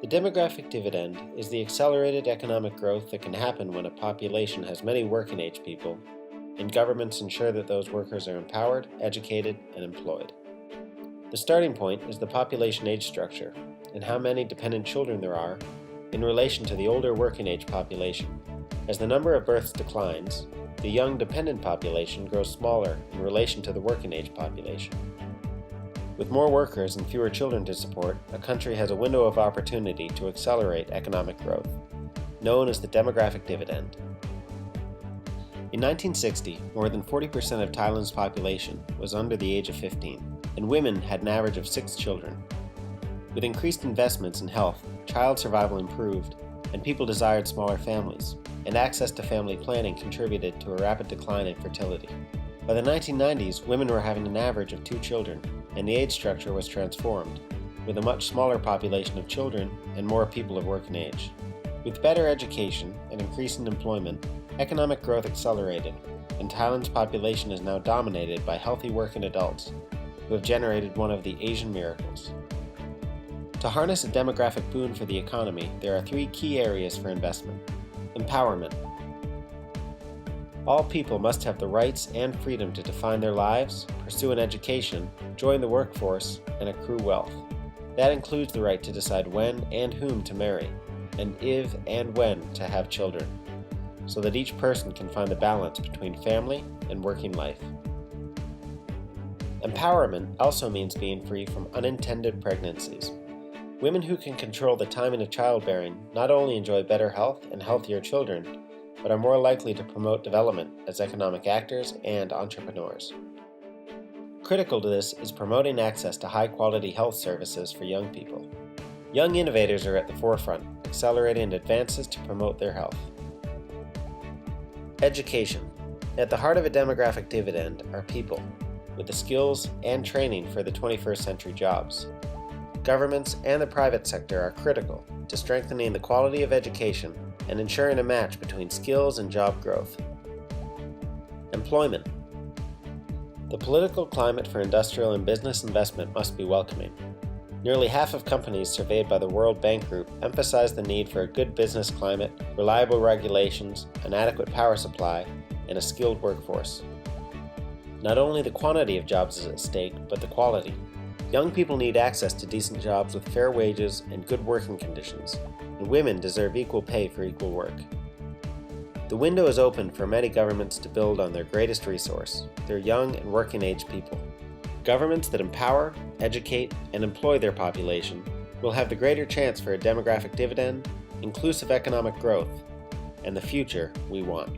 The demographic dividend is the accelerated economic growth that can happen when a population has many working-age people, and governments ensure that those workers are empowered, educated, and employed. The starting point is the population age structure, and how many dependent children there are in relation to the older working-age population. As the number of births declines, the young dependent population grows smaller in relation to the working-age population. With more workers and fewer children to support, a country has a window of opportunity to accelerate economic growth, known as the demographic dividend. In 1960, more than 40% of Thailand's population was under the age of 15, and women had an average of 6 children. With increased investments in health, child survival improved, and people desired smaller families, and access to family planning contributed to a rapid decline in fertility. By the 1990s, women were having an average of 2 children, and the age structure was transformed, with a much smaller population of children and more people of working age. With better education and increasing employment, economic growth accelerated, and Thailand's population is now dominated by healthy working adults who have generated one of the Asian miracles. To harness a demographic boon for the economy, there are 3 key areas for investment. Empowerment. All people must have the rights and freedom to define their lives, pursue an education, join the workforce, and accrue wealth. That includes the right to decide when and whom to marry, and if and when to have children, so that each person can find the balance between family and working life. Empowerment also means being free from unintended pregnancies. Women who can control the timing of childbearing not only enjoy better health and healthier children, but are more likely to promote development as economic actors and entrepreneurs. Critical to this is promoting access to high-quality health services for young people. Young innovators are at the forefront, accelerating advances to promote their health. Education. At the heart of a demographic dividend are people, with the skills and training for the 21st century jobs. Governments and the private sector are critical to strengthening the quality of education and ensuring a match between skills and job growth. Employment. The political climate for industrial and business investment must be welcoming. Nearly half of companies surveyed by the World Bank Group emphasize the need for a good business climate, reliable regulations, an adequate power supply, and a skilled workforce. Not only the quantity of jobs is at stake, but the quality. Young people need access to decent jobs with fair wages and good working conditions, and women deserve equal pay for equal work. The window is open for many governments to build on their greatest resource, their young and working age people. Governments that empower, educate, and employ their population will have the greater chance for a demographic dividend, inclusive economic growth, and the future we want.